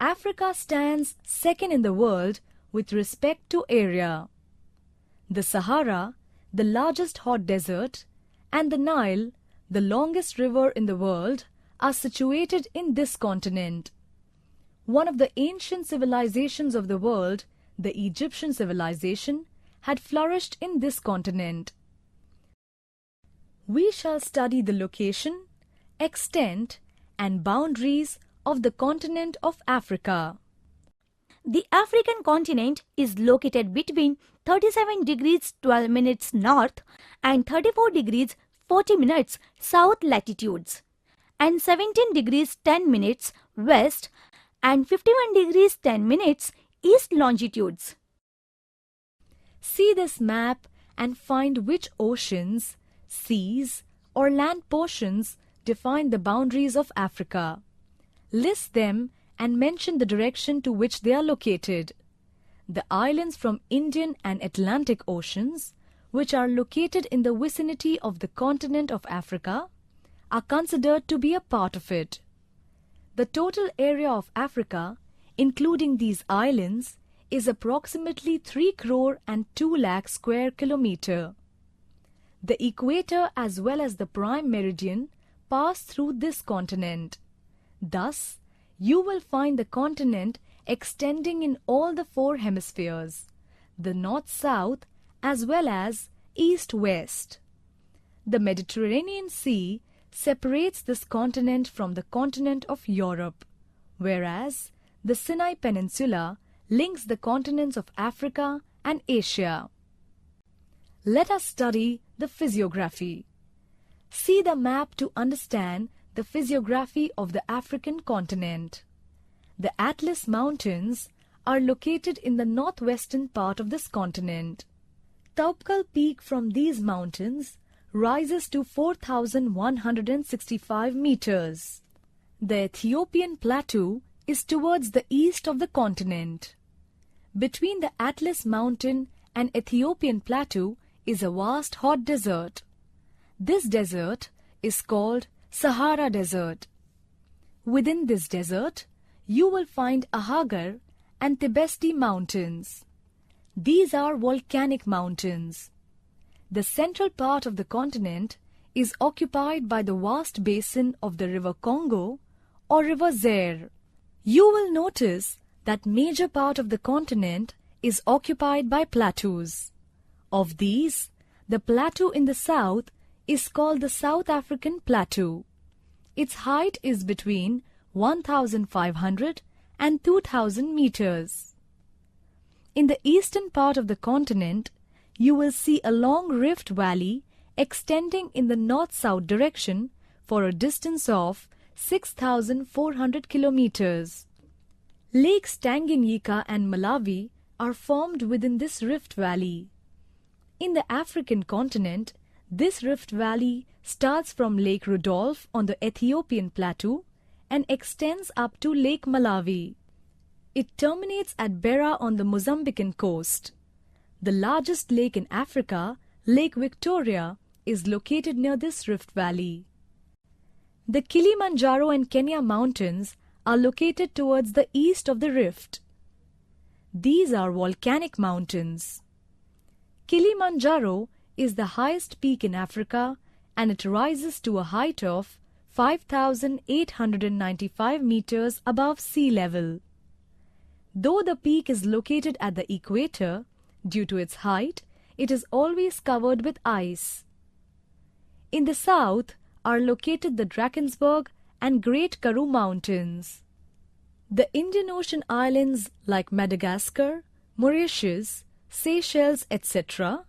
Africa stands second in the world with respect to area. The Sahara, the largest hot desert, and the Nile, the longest river in the world, are situated in this continent. One of the ancient civilizations of the world, the Egyptian civilization, had flourished in this continent. We shall study the location, extent, and boundaries of the continent of Africa. The African continent is located between 37 degrees 12 minutes north and 34 degrees 40 minutes south latitudes, and 17 degrees 10 minutes west and 51 degrees 10 minutes east longitudes. See this map and find which oceans, seas, or land portions define the boundaries of Africa. List them and mention the direction to which they are located. The islands from Indian and Atlantic Oceans, which are located in the vicinity of the continent of Africa, are considered to be a part of it. The total area of Africa, including these islands, is approximately 3 crore and 2 lakh square kilometer. The equator as well as the prime meridian pass through this continent. Thus, you will find the continent extending in all the 4 hemispheres, the north-south as well as east-west. The Mediterranean Sea separates this continent from the continent of Europe, whereas the Sinai Peninsula links the continents of Africa and Asia. Let us study the physiography. See the map to understand the physiography of the African continent. The Atlas Mountains are located in the northwestern part of this continent. Taupkal Peak from these mountains rises to 4,165 meters. The Ethiopian Plateau is towards the east of the continent. Between the Atlas Mountain and Ethiopian Plateau is a vast hot desert. This desert is called Sahara Desert. Within this desert, you will find Ahagar and Tibesti Mountains. These are volcanic mountains. The central part of the continent is occupied by the vast basin of the river Congo or river Zaire. You will notice that major part of the continent is occupied by plateaus. Of these, the plateau in the south is called the South African Plateau. Its height is between 1,500 and 2,000 meters. In the eastern part of the continent, you will see a long rift valley extending in the north-south direction for a distance of 6,400 kilometers. Lakes Tanganyika and Malawi are formed within this rift valley. In the African continent, this rift valley starts from Lake Rudolph on the Ethiopian plateau and extends up to Lake Malawi. It terminates at Beira on the Mozambican coast. The largest lake in Africa, Lake Victoria, is located near this rift valley. The Kilimanjaro and Kenya mountains are located towards the east of the rift. These are volcanic mountains. Kilimanjaro is the highest peak in Africa and it rises to a height of 5,895 meters above sea level. Though the peak is located at the equator, due to its height, it is always covered with ice. In the south are located the Drakensberg and Great Karoo Mountains. The Indian Ocean islands like Madagascar, Mauritius, Seychelles, etc.,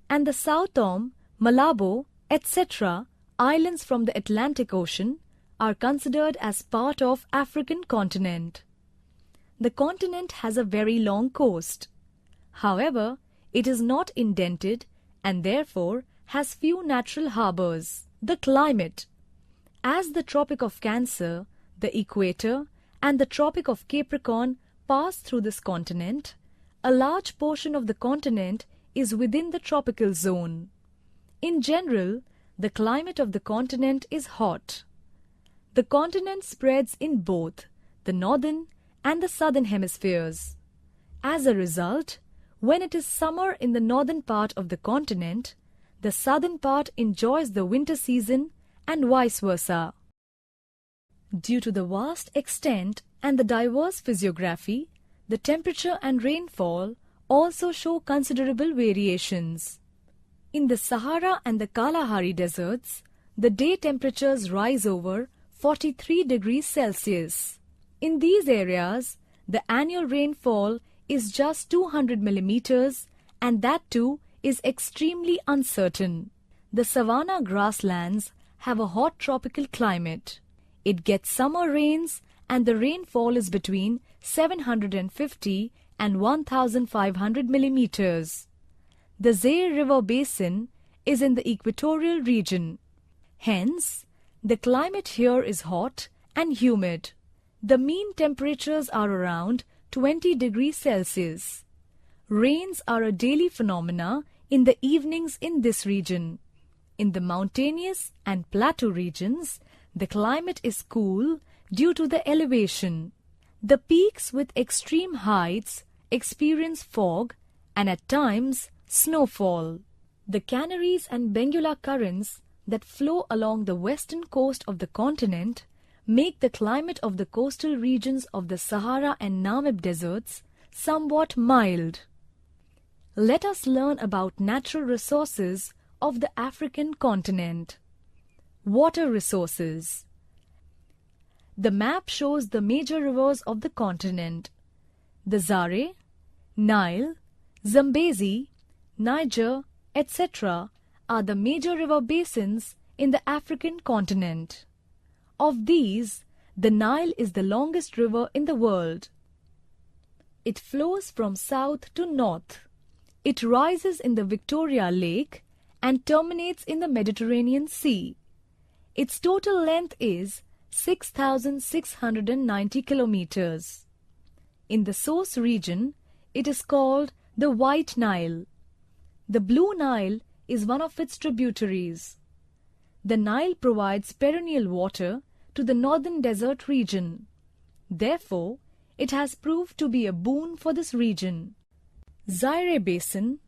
and the Southom, Malabo, etc., islands from the Atlantic Ocean are considered as part of African continent. The continent has a very long coast. However, it is not indented and therefore has few natural harbors. The climate. As the Tropic of Cancer, the Equator, and the Tropic of Capricorn pass through this continent, a large portion of the continent is within the tropical zone. In general, the climate of the continent is hot. The continent spreads in both the northern and the southern hemispheres. As a result, when it is summer in the northern part of the continent, the southern part enjoys the winter season and vice versa. Due to the vast extent and the diverse physiography, the temperature and rainfall also show considerable variations. In the Sahara and the Kalahari deserts, the day temperatures rise over 43 degrees Celsius. In these areas, the annual rainfall is just 200 millimeters, and that too is extremely uncertain. The savanna grasslands have a hot tropical climate. It gets summer rains, and the rainfall is between 750 and 1,500 millimeters. The Zaire River basin is in the equatorial region. Hence, the climate here is hot and humid. The mean temperatures are around 20 degrees Celsius. Rains are a daily phenomena in the evenings in this region. In the mountainous and plateau regions, the climate is cool due to the elevation. The peaks with extreme heights experience fog and at times snowfall. The Canaries and Benguela currents that flow along the western coast of the continent make the climate of the coastal regions of the Sahara and Namib deserts somewhat mild. Let us learn about natural resources of the African continent. Water resources. The map shows the major rivers of the continent. The Zare, Nile, Zambezi, Niger, etc. are the major river basins in the African continent. Of these, the Nile is the longest river in the world. It flows from south to north. It rises in the Victoria Lake and terminates in the Mediterranean Sea. Its total length is 6,690 kilometers. In the source region, it is called the White Nile. The Blue Nile is one of its tributaries. The Nile provides perennial water to the northern desert region. Therefore, it has proved to be a boon for this region. Zaire Basin,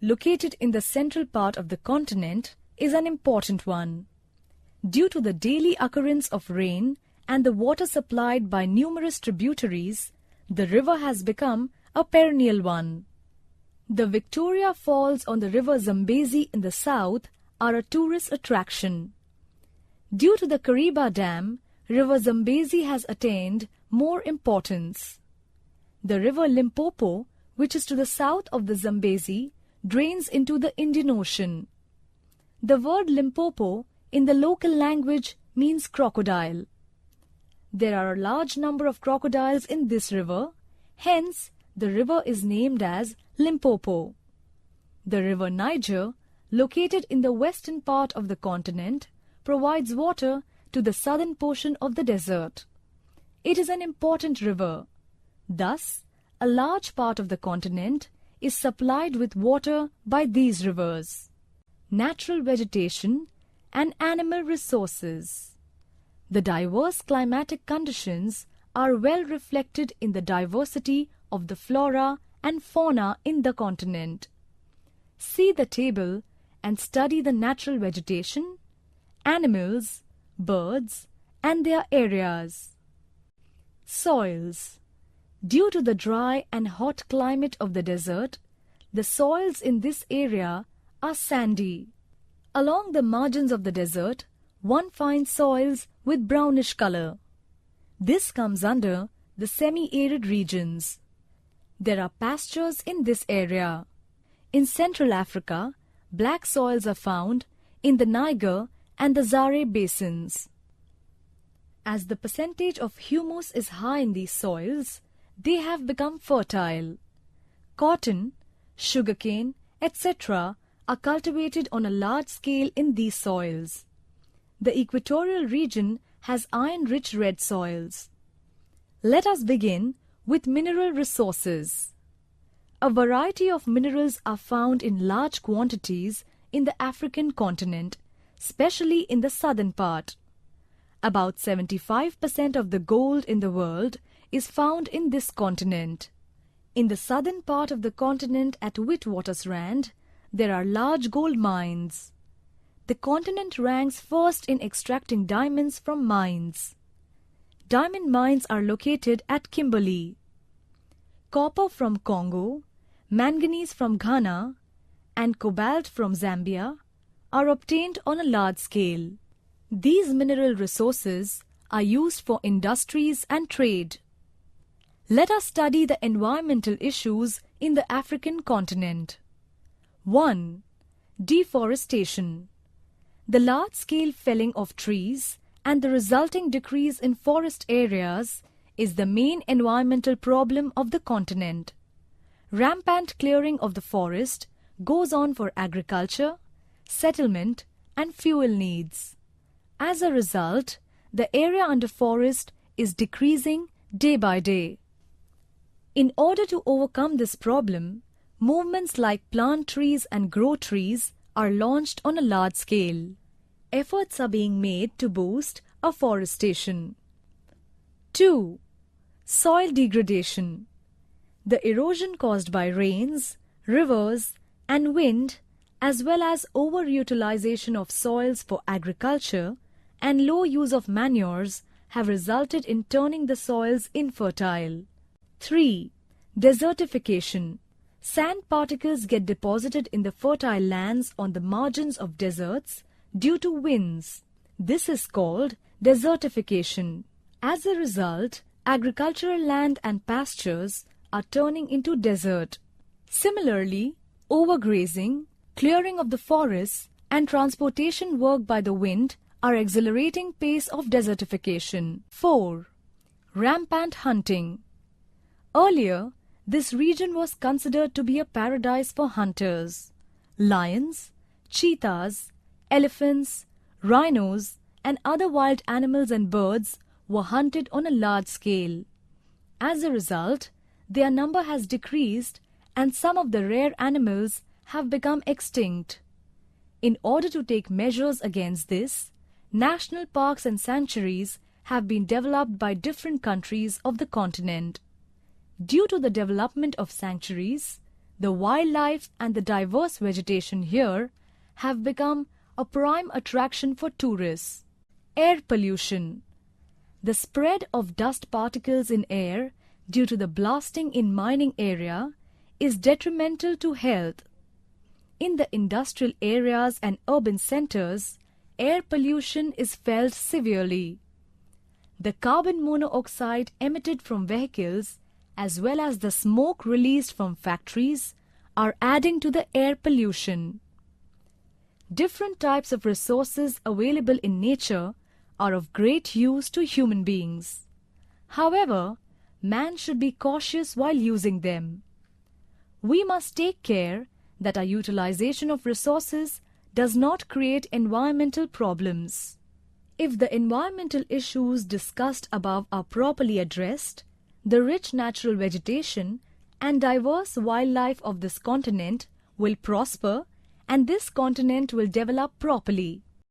located in the central part of the continent, is an important one. Due to the daily occurrence of rain and the water supplied by numerous tributaries, the river has become a perennial one. The Victoria Falls on the river Zambezi in the south are a tourist attraction. Due to the Kariba Dam, river Zambezi has attained more importance. The river Limpopo, which is to the south of the Zambezi, drains into the Indian Ocean. The word Limpopo in the local language means crocodile. There are a large number of crocodiles in this river, hence the river is named as Limpopo. The river Niger, located in the western part of the continent, provides water to the southern portion of the desert. It is an important river. Thus, a large part of the continent is supplied with water by these rivers. Natural vegetation and animal resources. The diverse climatic conditions are well reflected in the diversity of the flora and fauna in the continent. See the table and study the natural vegetation, animals, birds, and their areas. Soils. Due to the dry and hot climate of the desert, the soils in this area are sandy. Along the margins of the desert, one finds soils with brownish color. This comes under the semi-arid regions. There are pastures in this area. In Central Africa, black soils are found in the Niger and the Zare basins. As the percentage of humus is high in these soils, they have become fertile. Cotton, sugarcane, etc. are cultivated on a large scale in these soils. The equatorial region has iron-rich red soils. Let us begin with mineral resources. A variety of minerals are found in large quantities in the African continent, especially in the southern part. About 75% of the gold in the world is found in this continent. In the southern part of the continent at Witwatersrand, there are large gold mines. The continent ranks first in extracting diamonds from mines. Diamond mines are located at Kimberley. Copper from Congo, manganese from Ghana, and cobalt from Zambia are obtained on a large scale. These mineral resources are used for industries and trade. Let us study the environmental issues in the African continent. 1. Deforestation. The large-scale felling of trees and the resulting decrease in forest areas is the main environmental problem of the continent. Rampant clearing of the forest goes on for agriculture, settlement, and fuel needs. As a result, the area under forest is decreasing day by day. In order to overcome this problem, movements like plant trees and grow trees are launched on a large scale. Efforts are being made to boost afforestation. 2. Soil degradation. The erosion caused by rains, rivers, and wind, as well as overutilization of soils for agriculture and low use of manures, have resulted in turning the soils infertile. 3. Desertification. Sand particles get deposited in the fertile lands on the margins of deserts due to winds. This is called desertification. As a result, agricultural land and pastures are turning into desert. Similarly, overgrazing, clearing of the forests, and transportation work by the wind are accelerating pace of desertification. 4. Rampant hunting. Earlier, this region was considered to be a paradise for hunters. Lions, cheetahs, elephants, rhinos, and other wild animals and birds were hunted on a large scale. As a result, their number has decreased and some of the rare animals have become extinct. In order to take measures against this, national parks and sanctuaries have been developed by different countries of the continent. Due to the development of sanctuaries, the wildlife and the diverse vegetation here have become a prime attraction for tourists. Air pollution. The spread of dust particles in air due to the blasting in mining area is detrimental to health. In the industrial areas and urban centers, air pollution is felt severely. The carbon monoxide emitted from vehicles as well as the smoke released from factories are adding to the air pollution. Different types of resources available in nature are of great use to human beings. However, man should be cautious while using them. We must take care that our utilization of resources does not create environmental problems. If the environmental issues discussed above are properly addressed, the rich natural vegetation and diverse wildlife of this continent will prosper and this continent will develop properly.